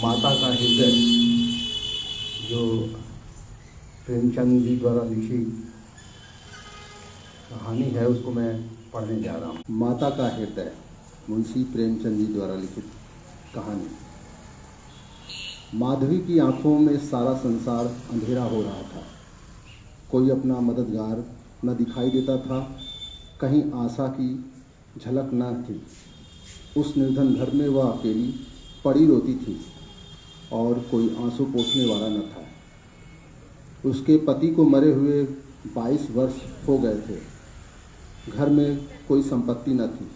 माता का हृदय जो प्रेमचंद जी द्वारा लिखी कहानी है उसको मैं पढ़ने जा रहा हूँ। माता का हृदय, मुंशी प्रेमचंद जी द्वारा लिखित कहानी। माधवी की आंखों में सारा संसार अंधेरा हो रहा था। कोई अपना मददगार न दिखाई देता था, कहीं आशा की झलक न थी। उस निर्धन घर में वह अकेली पड़ी रोती थी और कोई आंसू पोंछने वाला न था। उसके पति को मरे हुए 22 वर्ष हो गए थे। घर में कोई संपत्ति न थी।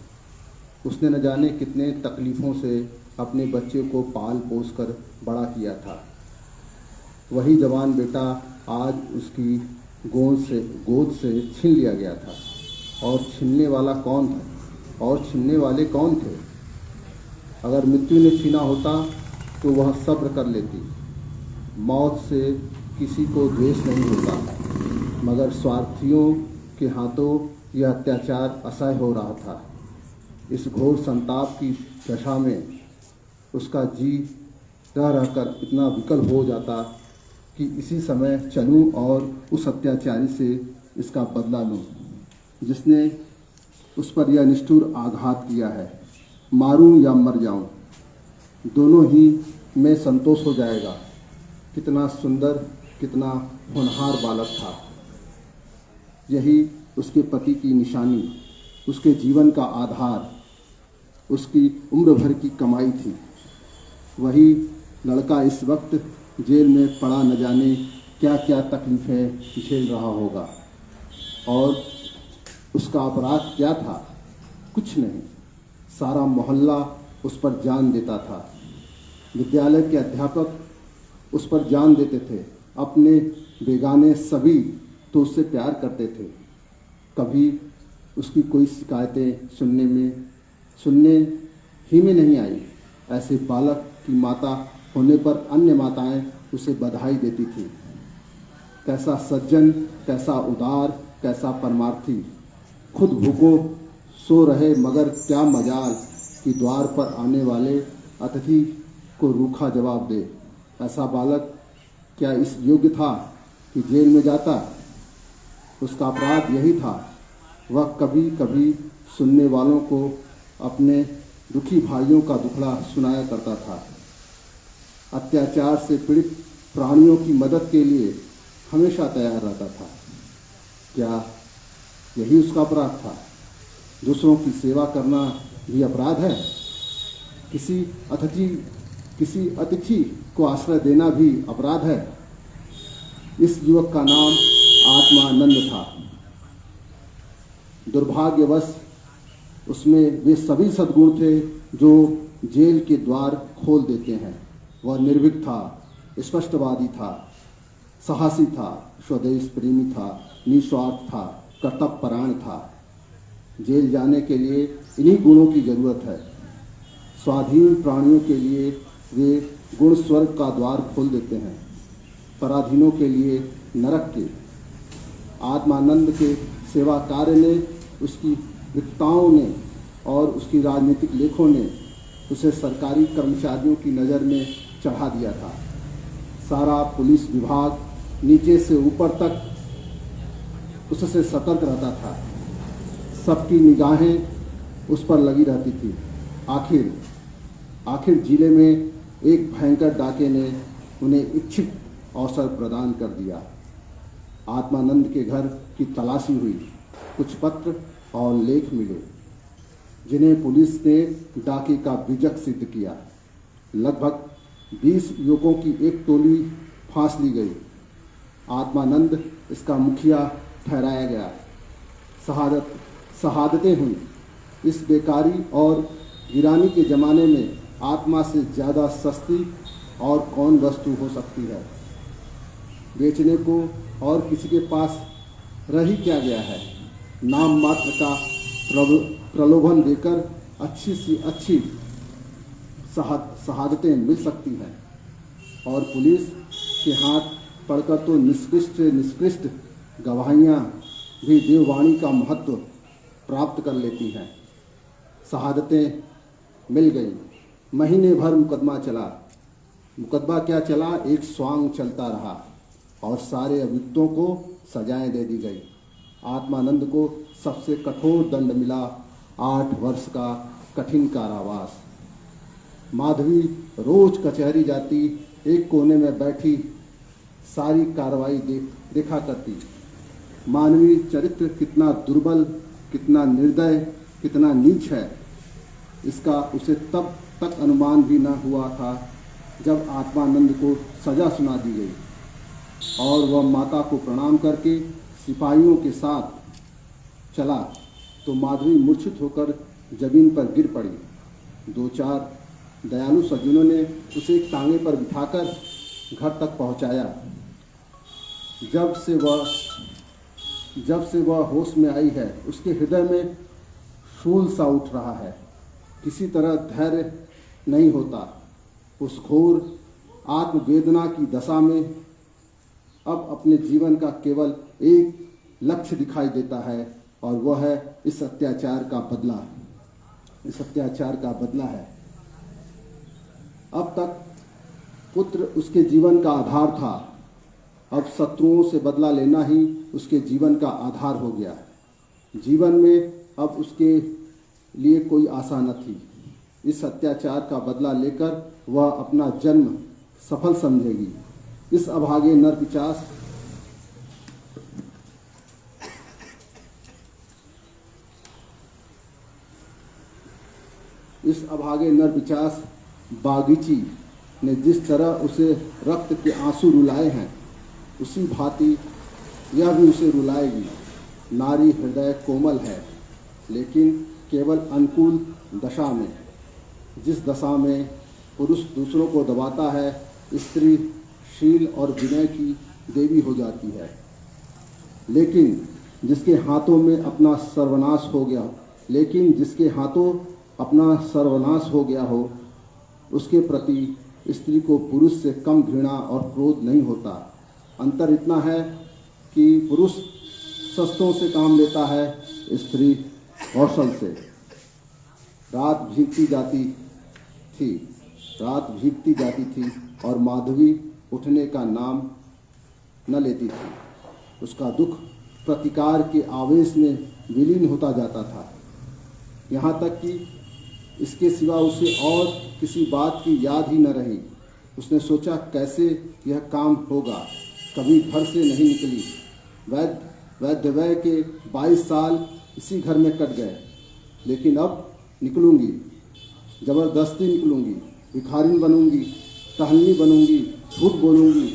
उसने न जाने कितने तकलीफ़ों से अपने बच्चे को पाल पोस कर बड़ा किया था। वही जवान बेटा आज उसकी गोद से छीन लिया गया था। और छीनने वाला कौन था और छीनने वाले कौन थे? अगर मृत्यु ने छीना होता तो वह सब्र कर लेती। मौत से किसी को द्वेष नहीं होता, मगर स्वार्थियों के हाथों यह अत्याचार असह्य हो रहा था। इस घोर संताप की दशा में उसका जी रह रहकर इतना विकल हो जाता कि इसी समय चलूं और उस अत्याचारी से इसका बदला लूं जिसने उस पर यह निष्ठुर आघात किया है। मारूं या मर जाऊं, दोनों ही में संतोष हो जाएगा। कितना सुंदर, कितना होनहार बालक था। यही उसके पति की निशानी, उसके जीवन का आधार, उसकी उम्र भर की कमाई थी। वही लड़का इस वक्त जेल में पड़ा न जाने क्या क्या तकलीफ़ें झेल रहा होगा। और उसका अपराध क्या था? कुछ नहीं। सारा मोहल्ला उस पर जान देता था। विद्यालय के अध्यापक उस पर जान देते थे। अपने बेगाने सभी तो उससे प्यार करते थे। कभी उसकी कोई शिकायतें सुनने ही में नहीं आई। ऐसे बालक की माता होने पर अन्य माताएं उसे बधाई देती थी। कैसा सज्जन, कैसा उदार, कैसा परमार्थी। खुद भूखों सो रहे, मगर क्या मजाल कि द्वार पर आने वाले अतिथि को रूखा जवाब दे। ऐसा बालक क्या इस योग्य था कि जेल में जाता? उसका अपराध यही था। वह कभी कभी सुनने वालों को अपने दुखी भाइयों का दुखड़ा सुनाया करता था। अत्याचार से पीड़ित प्राणियों की मदद के लिए हमेशा तैयार रहता था। क्या यही उसका अपराध था? दूसरों की सेवा करना भी अपराध है? किसी अतिथि को आश्रय देना भी अपराध है? इस युवक का नाम आत्मानंद था। दुर्भाग्यवश उसमें वे सभी सद्गुण थे जो जेल के द्वार खोल देते हैं। वह निर्भीक था, स्पष्टवादी था, साहसी था, स्वदेश प्रेमी था, निस्वार्थ था, कर्तव्यपरायण था। जेल जाने के लिए इन्हीं गुणों की जरूरत है। स्वाधीन प्राणियों के लिए वे गुण स्वर्ग का द्वार खोल देते हैं, पराधीनों के लिए नरक के। आत्मानंद के सेवा कार्य ने, उसकी विक्ताओं ने और उसकी राजनीतिक लेखों ने उसे सरकारी कर्मचारियों की नज़र में चढ़ा दिया था। सारा पुलिस विभाग नीचे से ऊपर तक उससे सतर्क रहता था। सबकी निगाहें उस पर लगी रहती थी। आखिर जिले में एक भयंकर डाके ने उन्हें इच्छित अवसर प्रदान कर दिया। आत्मानंद के घर की तलाशी हुई। कुछ पत्र और लेख मिले जिन्हें पुलिस ने डाके का बीजक सिद्ध किया। लगभग 20 युवकों की एक टोली फांस ली गई। आत्मानंद इसका मुखिया ठहराया गया। शहादतें हुई। इस बेकारी और वीरानी के ज़माने में आत्मा से ज़्यादा सस्ती और कौन वस्तु हो सकती है? बेचने को और किसी के पास रह ही क्या गया है? नाम मात्र का प्रलोभन देकर अच्छी सी अच्छी शहादतें मिल सकती हैं और पुलिस के हाथ पड़कर तो निष्कृष्ट से निष्कृष्ट गवाहियाँ भी देववाणी का महत्व प्राप्त कर लेती हैं। शहादतें मिल गई। महीने भर मुकदमा चला। मुकदमा क्या चला, एक स्वांग चलता रहा और सारे अभियुक्तों को सजाएं दे दी गई। आत्मानंद को सबसे कठोर दंड मिला, 8 वर्ष का कठिन कारावास। माधवी रोज कचहरी जाती, एक कोने में बैठी सारी कार्रवाई देखा करती। मानवीय चरित्र कितना दुर्बल, कितना निर्दय, कितना नीच है, इसका उसे तब तक अनुमान भी न हुआ था जब आत्मानंद को सजा सुना दी गई और वह माता को प्रणाम करके सिपाहियों के साथ चला तो माधवी मूर्छित होकर जमीन पर गिर पड़ी। 2-4 दयालु सज्जनों ने उसे एक टांगे पर बिठाकर घर तक पहुंचाया। जब से वह होश में आई है, उसके हृदय में शूल सा उठ रहा है। किसी तरह धैर्य नहीं होता। उस घोर आत्मवेदना की दशा में अब अपने जीवन का केवल एक लक्ष्य दिखाई देता है और वह है इस अत्याचार का बदला। इस अत्याचार का बदला है। अब तक पुत्र उसके जीवन का आधार था, अब शत्रुओं से बदला लेना ही उसके जीवन का आधार हो गया। जीवन में अब उसके लिए कोई आशा न थी। इस अत्याचार का बदला लेकर वह अपना जन्म सफल समझेगी। इस अभागे नरपिशाच बागीची ने जिस तरह उसे रक्त के आंसू रुलाए हैं, उसी भांति यह भी उसे रुलाएगी। नारी हृदय कोमल है, लेकिन केवल अनुकूल दशा में। जिस दशा में पुरुष दूसरों को दबाता है, स्त्री शील और विनय की देवी हो जाती है। लेकिन जिसके हाथों अपना सर्वनाश हो गया हो, उसके प्रति स्त्री को पुरुष से कम घृणा और क्रोध नहीं होता। अंतर इतना है कि पुरुष शस्त्रों से काम लेता है, स्त्री कौशल से। रात भीगती जाती थी और माधवी उठने का नाम न लेती थी। उसका दुख प्रतिकार के आवेश में विलीन होता जाता था, यहाँ तक कि इसके सिवा उसे और किसी बात की याद ही न रही। उसने सोचा कैसे यह काम होगा। कभी घर से नहीं निकली। वैद्यवय के 22 साल इसी घर में कट गए, लेकिन अब निकलूंगी, जबरदस्ती निकलूंगी, भिखारिन बनूंगी, टहलनी बनूंगी, झूठ बोलूंगी,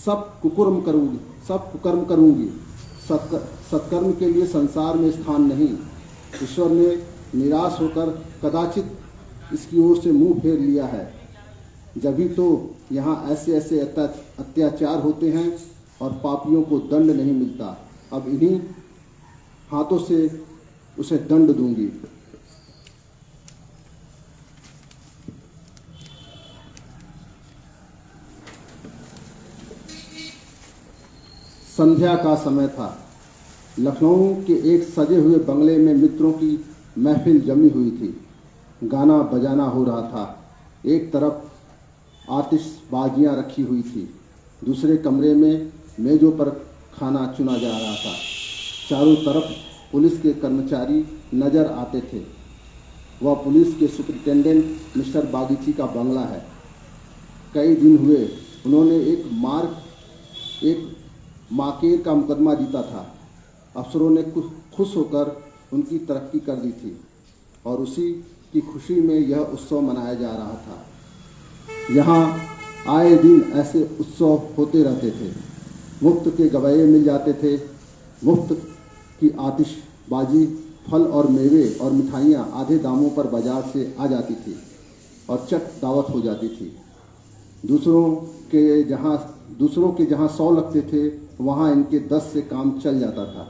सब कुकर्म करूंगी। सत्कर्म के लिए संसार में स्थान नहीं। ईश्वर ने निराश होकर कदाचित इसकी ओर से मुंह फेर लिया है। जभी तो यहाँ ऐसे अत्याचार होते हैं और पापियों को दंड नहीं मिलता। अब इन्हीं हाथों से उसे दंड दूंगी। संध्या का समय था। लखनऊ के एक सजे हुए बंगले में मित्रों की महफिल जमी हुई थी। गाना बजाना हो रहा था। एक तरफ आतिशबाजियां रखी हुई थी, दूसरे कमरे में मेजों पर खाना चुना जा रहा था। चारों तरफ पुलिस के कर्मचारी नजर आते थे। वह पुलिस के सुपरिटेंडेंट मिस्टर बागीची का बंगला है। कई दिन हुए उन्होंने एक माकेर का मुकदमा जीता था। अफसरों ने खुश होकर उनकी तरक्की कर दी थी और उसी की खुशी में यह उत्सव मनाया जा रहा था। यहाँ आए दिन ऐसे उत्सव होते रहते थे। मुफ्त के गवैये मिल जाते थे, मुफ्त की आतिशबाजी, फल और मेवे और मिठाइयाँ आधे दामों पर बाजार से आ जाती थी और चट दावत हो जाती थी। दूसरों के जहाँ 100 लगते थे, वहाँ इनके 10 से काम चल जाता था।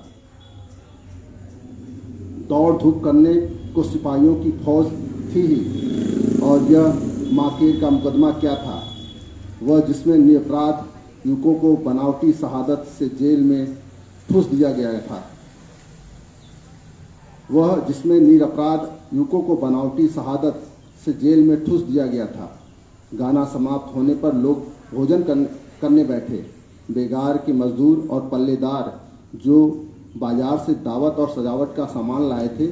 दौड़ धूप करने को सिपाहियों की फौज थी ही। और यह माकेर का मुकदमा क्या था? वह जिसमें निरपराध युवकों को बनावटी शहादत से जेल में ठूस दिया गया था। वह जिसमें निरपराध युवकों को बनावटी शहादत से जेल में ठूस दिया गया था। गाना समाप्त होने पर लोग भोजन करने बैठे। बेगार के मजदूर और पल्लेदार जो बाजार से दावत और सजावट का सामान लाए थे,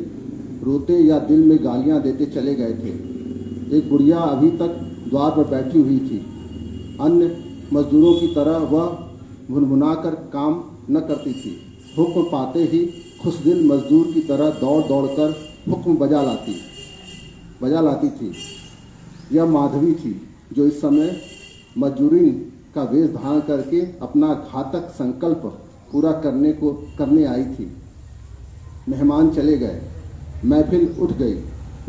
रोते या दिल में गालियां देते चले गए थे। एक बुढ़िया अभी तक द्वार पर बैठी हुई थी। अन्य मजदूरों की तरह वह भुनभुना कर काम न करती थी। हुक्म पाते ही खुशदिल मजदूर की तरह दौड़ दौड़ कर हुक्म बजा लाती थी। यह माधवी थी जो इस समय मजदूरी का वेश धारण करके अपना घातक संकल्प पूरा करने आई थी। मेहमान चले गए, महफिल उठ गई,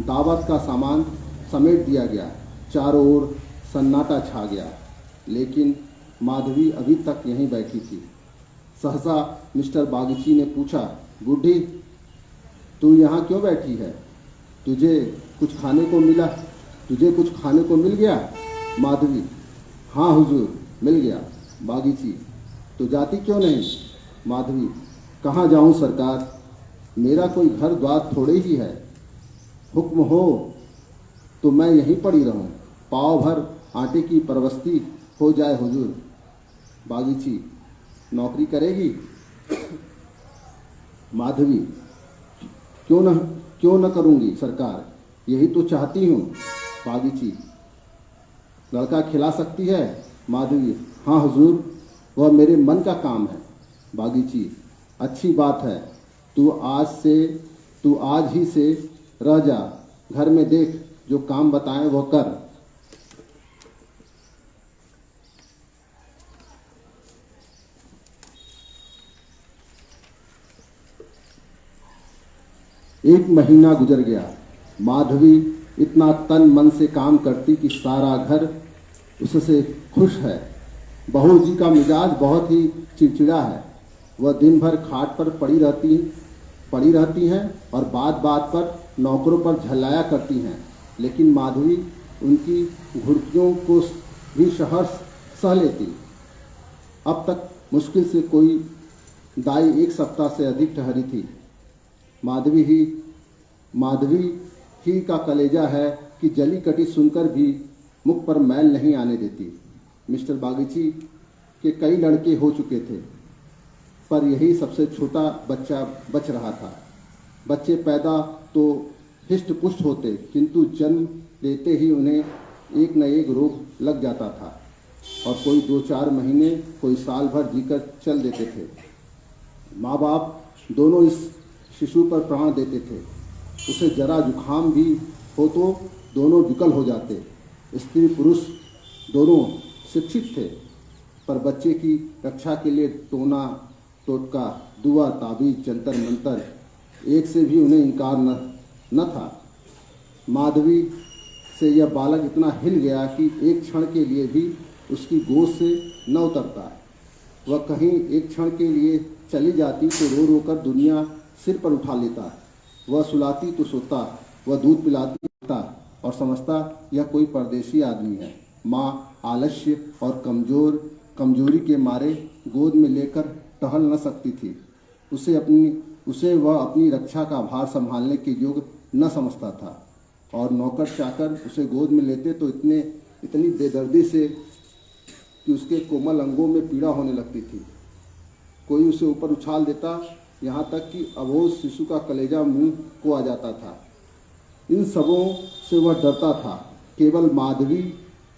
दावत का सामान समेट दिया गया, चारों ओर सन्नाटा छा गया, लेकिन माधवी अभी तक यहीं बैठी थी। सहसा मिस्टर बागची ने पूछा, बूढ़ी तू यहाँ क्यों बैठी है? तुझे कुछ खाने को मिल गया? माधवी, हाँ हुजूर, मिल गया। बागीची, तो जाती क्यों नहीं? माधवी, कहाँ जाऊँ सरकार, मेरा कोई घर द्वार थोड़े ही है। हुक्म हो तो मैं यहीं पड़ी रहूँ, पाव भर आटे की परवस्ती हो जाए हुजूर। बागीची, नौकरी करेगी? माधवी, क्यों न करूँगी सरकार, यही तो चाहती हूँ। बागीची, लड़का खिला सकती है? माधवी, हाँ हुजूर, वह मेरे मन का काम है। बागीची, अच्छी बात है, तू आज ही से रह जा, घर में देख जो काम बताएं वह कर। एक महीना गुजर गया। माधवी इतना तन मन से काम करती कि सारा घर उससे खुश है। बहू जी का मिजाज बहुत ही चिड़चिड़ा है। वह दिन भर खाट पर पड़ी रहती हैं और बात बात पर नौकरों पर झल्लाया करती हैं, लेकिन माधवी उनकी घुड़कियों को भी सह लेती। अब तक मुश्किल से कोई दाई 1 सप्ताह से अधिक ठहरी थी। माधवी ही का कलेजा है कि जली कटी सुनकर भी मुख पर मैल नहीं आने देती। मिस्टर बागीची के कई लड़के हो चुके थे, पर यही सबसे छोटा बच्चा बच रहा था। बच्चे पैदा तो हिष्ट पुष्ट होते, किंतु जन्म देते ही उन्हें एक न एक रोग लग जाता था और कोई 2-4 महीने, कोई साल भर जीकर चल देते थे। माँ बाप दोनों इस शिशु पर प्राण देते थे। उसे जरा जुखाम भी हो तो दोनों विकल हो जाते। स्त्री पुरुष दोनों शिक्षित थे, पर बच्चे की रक्षा के लिए टोना टोटका, दुआ, ताबीज, जंतर मंतर, एक से भी उन्हें इनकार न था। माधवी से यह बालक इतना हिल गया कि एक क्षण के लिए भी उसकी गोद से न उतरता। वह कहीं एक क्षण के लिए चली जाती तो रो रो कर दुनिया सिर पर उठा लेता। वह सुलाती तो सोता, वह दूध पिलाती था और समझता यह कोई परदेसी आदमी है। माँ आलस्य और कमजोरी के मारे गोद में लेकर टहल न सकती थी। उसे वह अपनी रक्षा का भार संभालने के योग्य न समझता था और नौकर चाकर उसे गोद में लेते तो इतनी बेदर्दी से कि उसके कोमल अंगों में पीड़ा होने लगती थी। कोई उसे ऊपर उछाल देता, यहाँ तक कि अबोध शिशु का कलेजा मुंह को आ जाता था। इन सबों से वह डरता था। केवल माधवी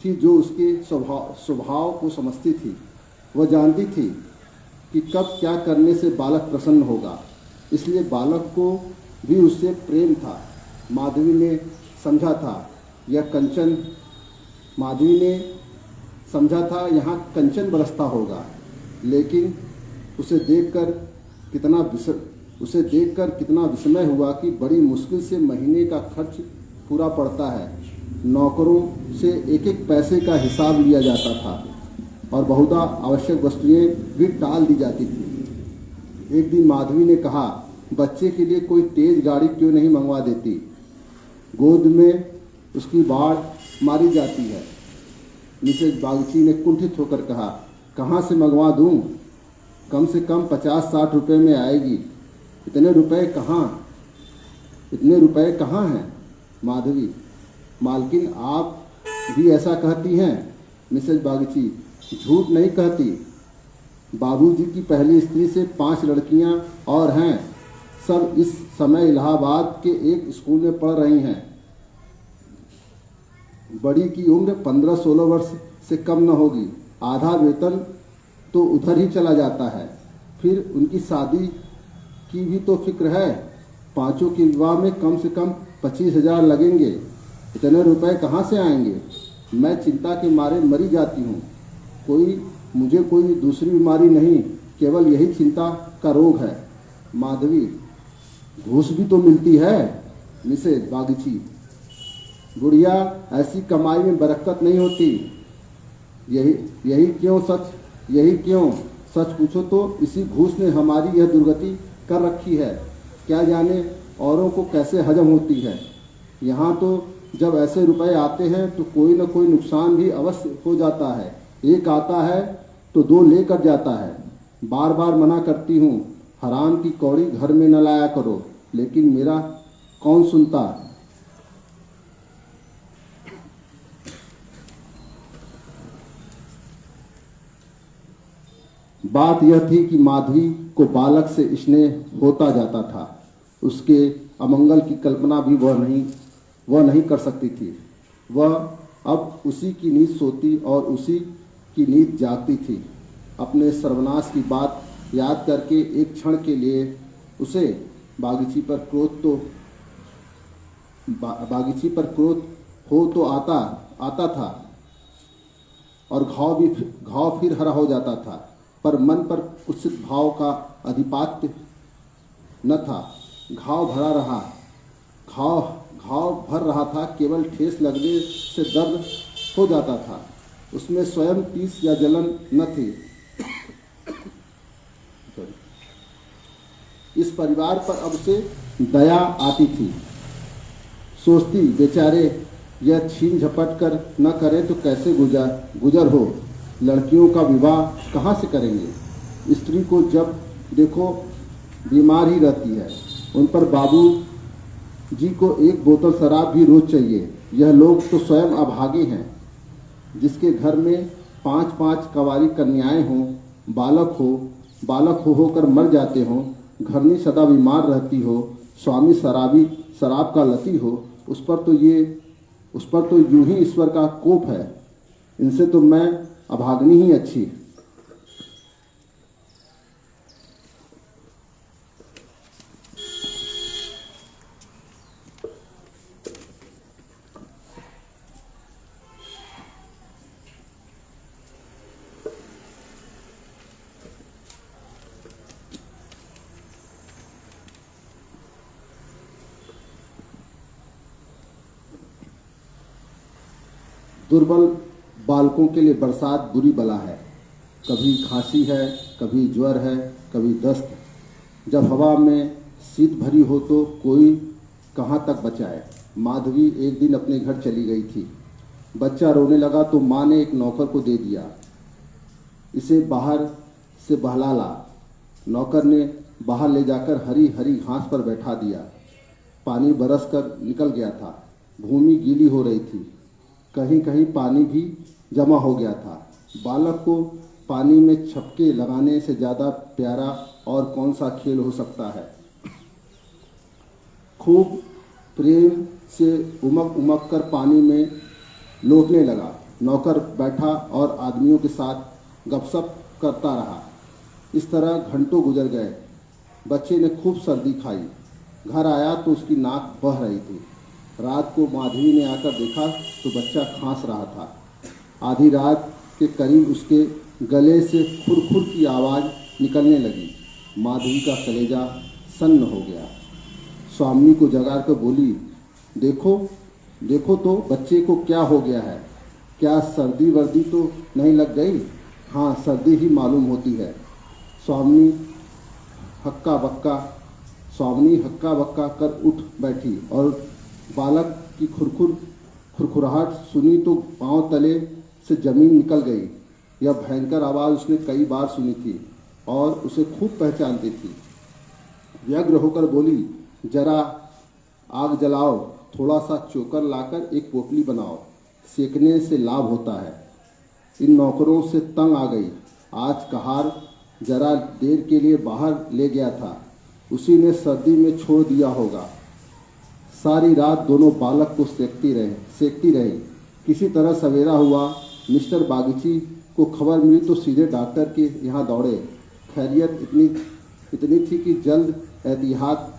थी जो उसके स्वभाव को समझती थी। वह जानती थी कि कब क्या करने से बालक प्रसन्न होगा, इसलिए बालक को भी उससे प्रेम था। माधवी ने समझा था यहाँ कंचन बरसता होगा, लेकिन उसे देखकर कितना विस्मय हुआ कि बड़ी मुश्किल से महीने का खर्च पूरा पड़ता है। नौकरों से एक एक पैसे का हिसाब लिया जाता था और बहुधा आवश्यक वस्तुएं भी टाल दी जाती थी। एक दिन माधवी ने कहा, बच्चे के लिए कोई तेज गाड़ी क्यों नहीं मंगवा देती? गोद में उसकी बाढ़ मारी जाती है। मिसेज बागची ने कुंठित होकर कहा, कहाँ से मंगवा दूं? कम से कम 50-60 रुपये में आएगी। इतने रुपए कहाँ हैं? माधवी, मालकिन भी ऐसा कहती हैं? मिसेज बागची झूठ नहीं कहती। बाबूजी की पहली स्त्री से 5 लड़कियां और हैं। सब इस समय इलाहाबाद के एक स्कूल में पढ़ रही हैं। बड़ी की उम्र 15-16 वर्ष से कम न होगी। आधा वेतन तो उधर ही चला जाता है। फिर उनकी शादी की भी तो फिक्र है। पांचों के विवाह में कम से कम 25,000 लगेंगे। इतने रुपए कहाँ से आएंगे? मैं चिंता के मारे मरी जाती हूँ। मुझे कोई दूसरी बीमारी नहीं, केवल यही चिंता का रोग है। माधवी घूस भी तो मिलती है। मिसेज बागची बुढ़िया, ऐसी कमाई में बरकत नहीं होती। यही क्यों सच पूछो तो इसी घूस ने हमारी यह दुर्गति कर रखी है। क्या जाने औरों को कैसे हजम होती है। यहाँ तो जब ऐसे रुपए आते हैं तो कोई न कोई नुकसान भी अवश्य हो जाता है। एक आता है तो 2 लेकर जाता है। बार बार मना करती हूँ, हराम की कौड़ी घर में न लाया करो, लेकिन मेरा कौन सुनता। बात यह थी कि माधवी को बालक से स्नेह होता जाता था। उसके अमंगल की कल्पना भी वह नहीं कर सकती थी। वह अब उसी की नींद सोती और उसी की नींद जागती थी। अपने सर्वनाश की बात याद करके एक क्षण के लिए उसे बागीची पर क्रोध हो तो आता था और घाव फिर हरा हो जाता था, पर मन पर कुत्सित भाव का अधिपत्य न था। घाव भर रहा था, केवल ठेस लगने से दर्द हो जाता था। उसमें स्वयं टीस या जलन न थी। इस परिवार पर अब से दया आती थी। सोचती, बेचारे यह छीन झपट कर न करें तो कैसे गुजर हो। लड़कियों का विवाह कहाँ से करेंगे। स्त्री को जब देखो बीमार ही रहती है। उन पर बाबू जी को 1 बोतल शराब भी रोज चाहिए। यह लोग तो स्वयं अभागे हैं। जिसके घर में 5-5 कवारी कन्याएं हों, बालक होकर मर जाते हों, घरनी सदा बीमार रहती हो, स्वामी शराब का लती हो, उस पर तो यूं ही ईश्वर का कोप है। इनसे तो मैं अभागनी ही अच्छी। दुर्बल बालकों के लिए बरसात बुरी बला है। कभी खांसी है, कभी ज्वर है, कभी दस्त। जब हवा में शीत भरी हो तो कोई कहाँ तक बचाए। माधवी एक दिन अपने घर चली गई थी। बच्चा रोने लगा तो माँ ने एक नौकर को दे दिया, इसे बाहर से बहला ला। नौकर ने बाहर ले जाकर हरी हरी घास पर बैठा दिया। पानी बरस कर निकल गया था। भूमि गीली हो रही थी। कहीं कहीं पानी भी जमा हो गया था। बालक को पानी में छपके लगाने से ज़्यादा प्यारा और कौन सा खेल हो सकता है। खूब प्रेम से उमक कर पानी में लौटने लगा। नौकर बैठा और आदमियों के साथ गपशप करता रहा। इस तरह घंटों गुजर गए। बच्चे ने खूब सर्दी खाई। घर आया तो उसकी नाक बह रही थी। रात को माधवी ने आकर देखा तो बच्चा खांस रहा था। आधी रात के करीब उसके गले से खुरखुर की आवाज़ निकलने लगी। माधवी का कलेजा सन्न हो गया। स्वामी को जगा कर बोली, देखो तो बच्चे को क्या हो गया है। क्या सर्दी वर्दी तो नहीं लग गई? हाँ, सर्दी ही मालूम होती है। स्वामी हक्का बक्का कर उठ बैठी और बालक की खुरखुराहट सुनी तो पांव तले से जमीन निकल गई। यह भयंकर आवाज़ उसने कई बार सुनी थी और उसे खूब पहचानती थी। व्यग्र होकर बोली, जरा आग जलाओ, थोड़ा सा चोकर लाकर एक पोटली बनाओ। सेकने से लाभ होता है। इन नौकरों से तंग आ गई। आज कहार जरा देर के लिए बाहर ले गया था, उसी ने सर्दी में छोड़ दिया होगा। सारी रात दोनों बालक को सेकती रही। किसी तरह सवेरा हुआ। मिस्टर बागची को खबर मिली तो सीधे डॉक्टर के यहाँ दौड़े। खैरियत इतनी थी कि जल्द एहतियात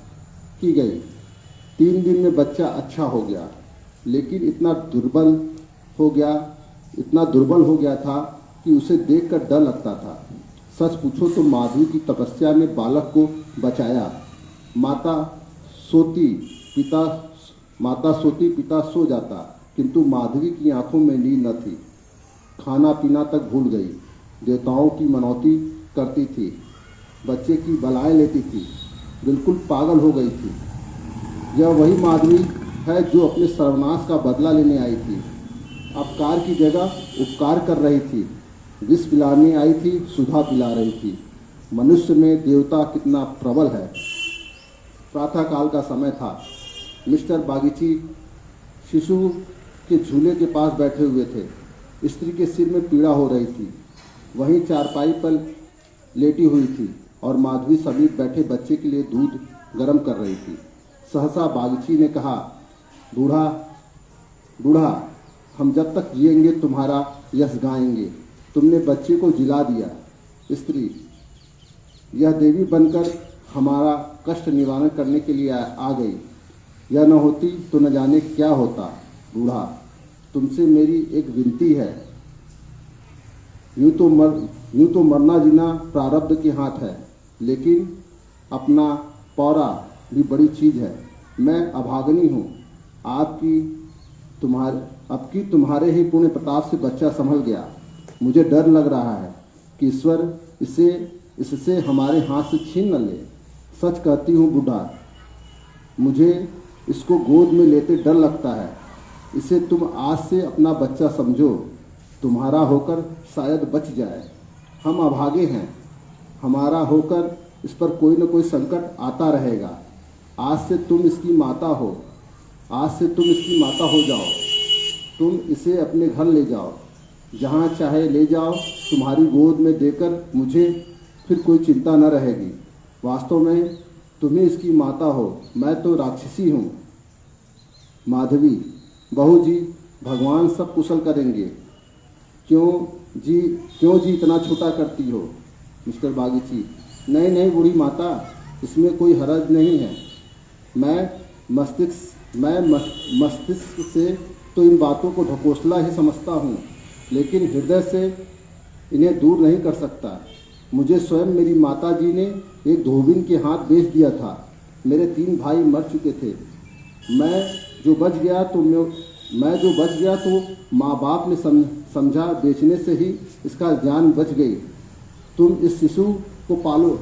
की गई। 3 दिन में बच्चा अच्छा हो गया, लेकिन इतना दुर्बल हो गया था कि उसे देखकर डर लगता था। सच पूछो तो माधवी की तपस्या ने बालक को बचाया। माता सोती पिता सो जाता, किंतु माधवी की आंखों में नींद न थी। खाना पीना तक भूल गई। देवताओं की मनौती करती थी, बच्चे की बलाएं लेती थी, बिल्कुल पागल हो गई थी। यह वही माधवी है जो अपने सर्वनाश का बदला लेने आई थी। अपकार की जगह उपकार कर रही थी। विष पिलाने आई थी, सुधा पिला रही थी। मनुष्य में देवता कितना प्रबल है। प्रातःकाल का समय था। मिस्टर बागची शिशु के झूले के पास बैठे हुए थे। स्त्री के सिर में पीड़ा हो रही थी। वहीं चारपाई पर लेटी हुई थी और माधवी समीप बैठे बच्चे के लिए दूध गर्म कर रही थी। सहसा बागची ने कहा, बूढ़ा, हम जब तक जिएंगे तुम्हारा यश गाएंगे। तुमने बच्चे को जिला दिया। स्त्री, यह देवी बनकर हमारा कष्ट निवारण करने के लिए आ गई। यह न होती तो न जाने क्या होता। बूढ़ा, तुमसे मेरी एक विनती है। यूं तो मरना जीना प्रारब्ध के हाथ है, लेकिन अपना पौरा भी बड़ी चीज है। मैं अभागनी हूँ। अब तुम्हारे ही पुण्य प्रताप से बच्चा संभल गया। मुझे डर लग रहा है कि ईश्वर इससे हमारे हाथ से छीन न ले। सच कहती हूँ बूढ़ा, मुझे इसको गोद में लेते डर लगता है। इसे तुम आज से अपना बच्चा समझो। तुम्हारा होकर शायद बच जाए। हम अभागे हैं। हमारा होकर इस पर कोई न कोई संकट आता रहेगा। आज से तुम इसकी माता हो जाओ। तुम इसे अपने घर ले जाओ, जहाँ चाहे ले जाओ। तुम्हारी गोद में देकर मुझे फिर कोई चिंता न रहेगी। वास्तव में तुम्हें इसकी माता हो, मैं तो राक्षसी हूँ। माधवी, बहू जी, भगवान सब कुशल करेंगे। क्यों जी इतना छोटा करती हो? मिस्टर बागची, नहीं बूढ़ी माता, इसमें कोई हरज नहीं है। मैं मस्तिष्क से तो इन बातों को ढकोसला ही समझता हूँ, लेकिन हृदय से इन्हें दूर नहीं कर सकता। मुझे स्वयं मेरी माता जी ने एक धोबिन के हाथ बेच दिया था। मेरे 3 भाई मर चुके थे। मैं जो बच गया तो माँ बाप ने समझा बेचने से ही इसका जान बच गई। तुम इस शिशु को पालो।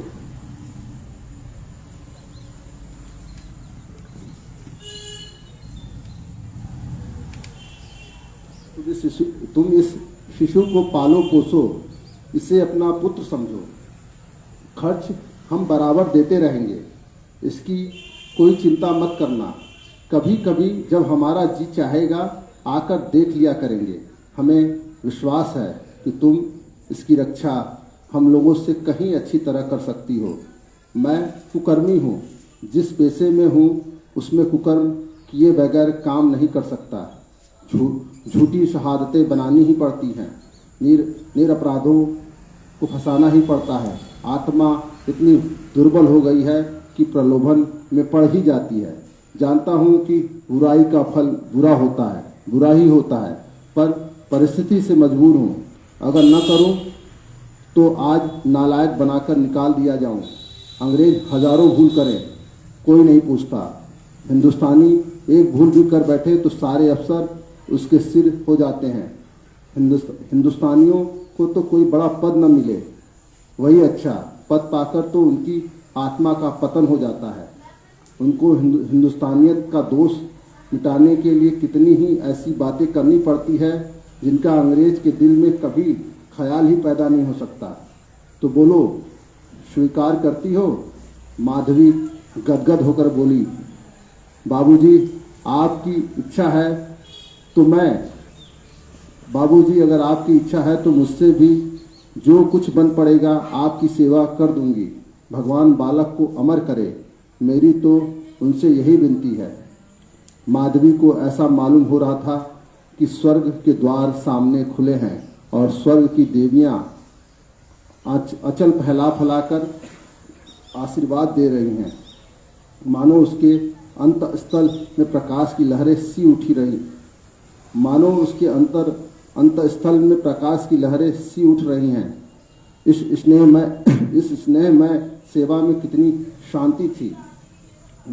तुम इस शिशु को पालो पोसो, इसे अपना पुत्र समझो। खर्च हम बराबर देते रहेंगे, इसकी कोई चिंता मत करना। कभी कभी जब हमारा जी चाहेगा आकर देख लिया करेंगे। हमें विश्वास है कि तुम इसकी रक्षा हम लोगों से कहीं अच्छी तरह कर सकती हो। मैं कुकर्मी हूँ। जिस पेशे में हूँ उसमें कुकर्म किए बगैर काम नहीं कर सकता। झूठी शहादतें बनानी ही पड़ती हैं। निरपराधों को फंसाना ही पड़ता है। आत्मा इतनी दुर्बल हो गई है कि प्रलोभन में पड़ ही जाती है। जानता हूँ कि बुराई का फल बुरा ही होता है, पर परिस्थिति से मजबूर हूँ। अगर न करूँ तो आज नालायक बनाकर निकाल दिया जाऊँ। अंग्रेज हजारों भूल करें, कोई नहीं पूछता। हिंदुस्तानी एक भूल भी कर बैठे तो सारे अफसर उसके सिर हो जाते हैं। हिंदुस्तानियों को तो कोई बड़ा पद न मिले, वही अच्छा। पद पाकर तो उनकी आत्मा का पतन हो जाता है। उनको हिंदुस्तानियत का दोष मिटाने के लिए कितनी ही ऐसी बातें करनी पड़ती है जिनका अंग्रेज के दिल में कभी ख्याल ही पैदा नहीं हो सकता। तो बोलो, स्वीकार करती हो? माधवी गदगद होकर बोली, बाबूजी, आपकी इच्छा है तो मैं बाबूजी, अगर आपकी इच्छा है तो मुझसे भी जो कुछ बन पड़ेगा आपकी सेवा कर दूंगी। भगवान बालक को अमर करे, मेरी तो उनसे यही विनती है। माधवी को ऐसा मालूम हो रहा था कि स्वर्ग के द्वार सामने खुले हैं और स्वर्ग की देवियां अचल फैला फैलाकर आशीर्वाद दे रही हैं। मानो उसके अंतस्थल में प्रकाश की लहरें सी उठी रही, मानो उसके अंतस्थल में प्रकाश की लहरें सी उठ रही हैं। इस स्नेहमय सेवा में कितनी शांति थी।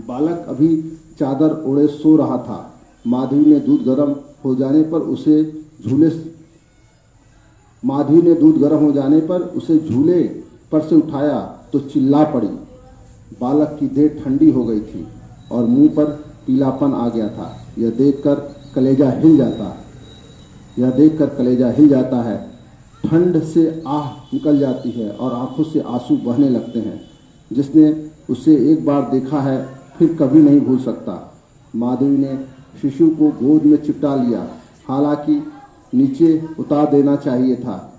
बालक अभी चादर ओढ़े सो रहा था। माधवी ने दूध गर्म हो जाने पर उसे झूले पर से उठाया तो चिल्ला पड़ी। बालक की देह ठंडी हो गई थी और मुंह पर पीलापन आ गया था। यह देखकर कलेजा हिल जाता है। ठंड से आह निकल जाती है और आंखों से आंसू बहने लगते हैं। जिसने उसे एक बार देखा है फिर कभी नहीं भूल सकता। माधवी ने शिशु को गोद में चिपटा लिया, हालांकि नीचे उतार देना चाहिए था।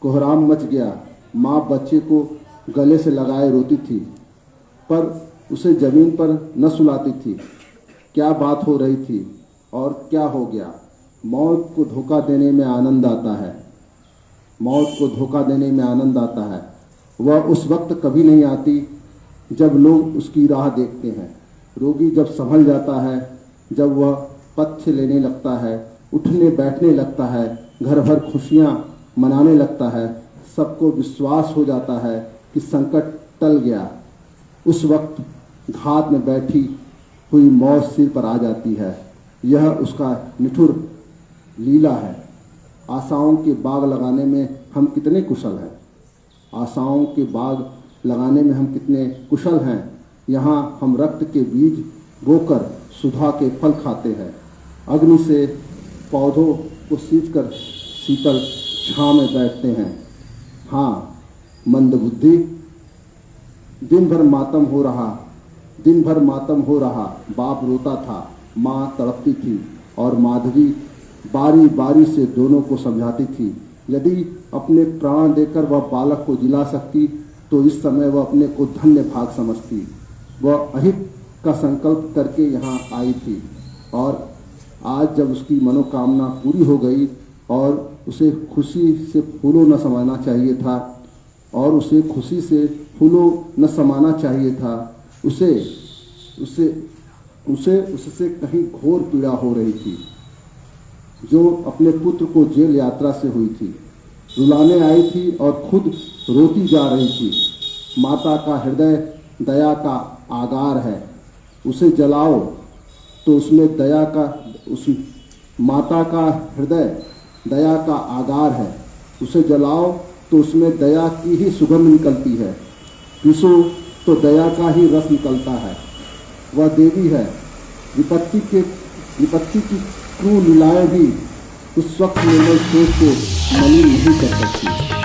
कोहराम मच गया। माँ बच्चे को गले से लगाए रोती थी, पर उसे जमीन पर न सुलाती थी। क्या बात हो रही थी और क्या हो गया? मौत को धोखा देने में आनंद आता है। वह उस वक्त कभी नहीं आती जब लोग उसकी राह देखते हैं। रोगी जब संभल जाता है, जब वह पथ्य लेने लगता है, उठने बैठने लगता है, घर भर खुशियां मनाने लगता है, सबको विश्वास हो जाता है कि संकट टल गया। उस वक्त घात में बैठी हुई मौत सिर पर आ जाती है। यह उसका निठुर लीला है। आशाओं के बाग लगाने में हम कितने कुशल हैं। यहाँ हम रक्त के बीज बोकर सुधा के फल खाते हैं। अग्नि से पौधों को सींचकर शीतल छांव में बैठते हैं। हाँ, मंदबुद्धि, दिन भर मातम हो रहा। बाप रोता था, माँ तड़पती थी और माधवी बारी बारी से दोनों को समझाती थी। यदि अपने प्राण देकर वह बालक को जिला सकती तो इस समय वह अपने को धन्य भाग समझती। वह अहित का संकल्प करके यहाँ आई थी और आज जब उसकी मनोकामना पूरी हो गई और उसे खुशी से फूलों न समाना चाहिए था, उससे कहीं घोर पीड़ा हो रही थी, जो अपने पुत्र को जेल यात्रा से हुई थी। रुलाने आई थी और खुद रोती जा रही थी। माता का हृदय दया का आगार है, उसे जलाओ तो उसमें माता का हृदय दया का आगार है, उसे जलाओ तो उसमें दया की ही सुगंध निकलती है। पीसो तो दया का ही रस निकलता है। वह देवी है। विपत्ति की क्रूर लीलाएं भी उस वक्त निर्मल सोच को मलिन नहीं कर सकती।